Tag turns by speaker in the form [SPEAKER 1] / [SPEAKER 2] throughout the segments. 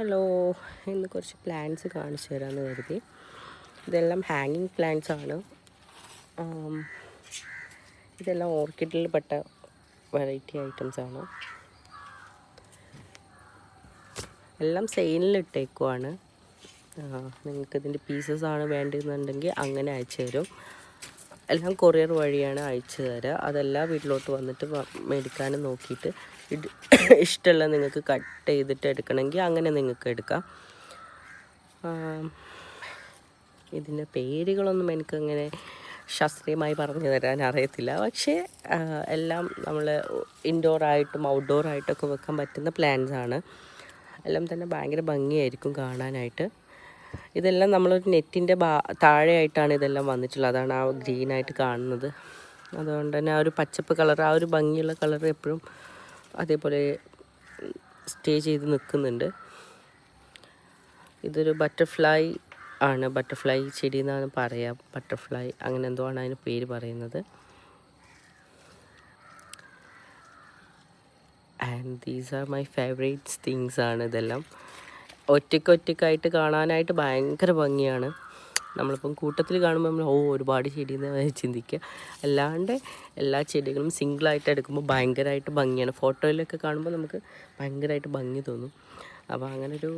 [SPEAKER 1] Hello, ഇന്ന് കുറച്ച് plants കാണിച്ചു തരാമെന്ന് കരുതി. ഇതെല്ലാം ഹാങ്ങിങ് പ്ലാന്റ്സ് ആണ്. ഇതെല്ലാം ഓർക്കിഡിൽ പെട്ട വെറൈറ്റി ഐറ്റംസ് ആണ്. എല്ലാം സെയിലിലിട്ടേക്കുവാണ്. നിങ്ങൾക്ക് ഇതിൻ്റെ പീസസ് ആണ് വേണ്ടതെന്നുണ്ടെങ്കിൽ അങ്ങനെ അയച്ചു തരും. എല്ലാം കൊറിയർ വഴിയാണ് അയച്ചു തരിക. അതെല്ലാം വീട്ടിലോട്ട് വന്നിട്ട് മേടിക്കാനും നോക്കിയിട്ട് ഇഷ്ടമുള്ള നിങ്ങൾക്ക് കട്ട് ചെയ്തിട്ട് എടുക്കണമെങ്കിൽ അങ്ങനെ നിങ്ങൾക്ക് എടുക്കാം. ഇതിൻ്റെ പേരുകളൊന്നും എനിക്കങ്ങനെ ശാസ്ത്രീയമായി പറഞ്ഞു തരാൻ അറിയത്തില്ല. പക്ഷേ എല്ലാം നമ്മൾ ഇൻഡോറായിട്ടും ഔട്ട്ഡോറായിട്ടൊക്കെ വെക്കാൻ പറ്റുന്ന പ്ലാന്റ്സ് ആണ്. എല്ലാം തന്നെ ഭയങ്കര ഭംഗിയായിരിക്കും കാണാനായിട്ട്. ഇതെല്ലാം നമ്മളൊരു നെറ്റിൻ്റെ താഴെയായിട്ടാണ് ഇതെല്ലാം വന്നിട്ടുള്ളത്. അതാണ് ആ ഗ്രീനായിട്ട് കാണുന്നത്. അതുകൊണ്ട് തന്നെ ആ ഒരു പച്ചപ്പ് കളർ, ആ ഒരു ഭംഗിയുള്ള കളർ എപ്പോഴും അതേപോലെ സ്റ്റേ ചെയ്ത് നിൽക്കുന്നുണ്ട്. ഇതൊരു ബട്ടർഫ്ലൈ ആണ്. ബട്ടർഫ്ലൈ ചെടി എന്നാണ് പറയുക. ബട്ടർഫ്ലൈ അങ്ങനെ എന്തോ ആണ് അതിന് പേര് പറയുന്നത്. And these are my favourites things ആണ്. ഇതെല്ലാം ഒറ്റയ്ക്കായിട്ട് കാണാനായിട്ട് ഭയങ്കര ഭംഗിയാണ്. നമ്മളിപ്പം കൂട്ടത്തിൽ കാണുമ്പോൾ നമ്മൾ ഒരുപാട് ചെടി എന്ന് ചിന്തിക്കുക. അല്ലാണ്ട് എല്ലാ ചെടികളും സിംഗിളായിട്ട് എടുക്കുമ്പോൾ ഭയങ്കരമായിട്ട് ഭംഗിയാണ്. ഫോട്ടോയിലൊക്കെ കാണുമ്പോൾ നമുക്ക് ഭയങ്കരമായിട്ട് ഭംഗി തോന്നും. അപ്പോൾ അങ്ങനൊരു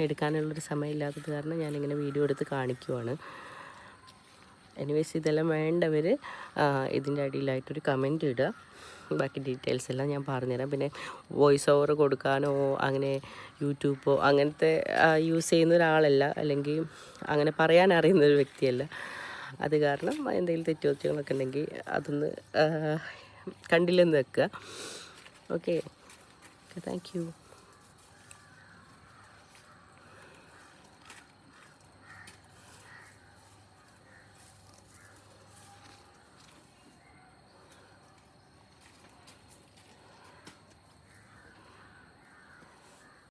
[SPEAKER 1] എടുക്കാനുള്ളൊരു സമയമില്ലാത്തത് കാരണം ഞാനിങ്ങനെ വീഡിയോ എടുത്ത് കാണിക്കുവാണ്. എനിവേസ് ഇതെല്ലാം വേണ്ടവർ ഇതിൻ്റെ അടിയിലായിട്ടൊരു കമൻറ്റ് ഇടുക. ബാക്കി ഡീറ്റെയിൽസ് എല്ലാം ഞാൻ പറഞ്ഞുതരാം. പിന്നെ വോയിസ് ഓവർ കൊടുക്കാനോ അങ്ങനെ യൂട്യൂബോ അങ്ങനത്തെ യൂസ് ചെയ്യുന്ന ഒരാളല്ല, അല്ലെങ്കിൽ അങ്ങനെ പറയാൻ അറിയുന്നൊരു വ്യക്തിയല്ല. അത് കാരണം എന്തെങ്കിലും തെറ്റുകുറ്റങ്ങളൊക്കെ ഉണ്ടെങ്കിൽ അതൊന്ന് കണ്ടില്ലെന്ന് വെക്കുക. Okay, thank you.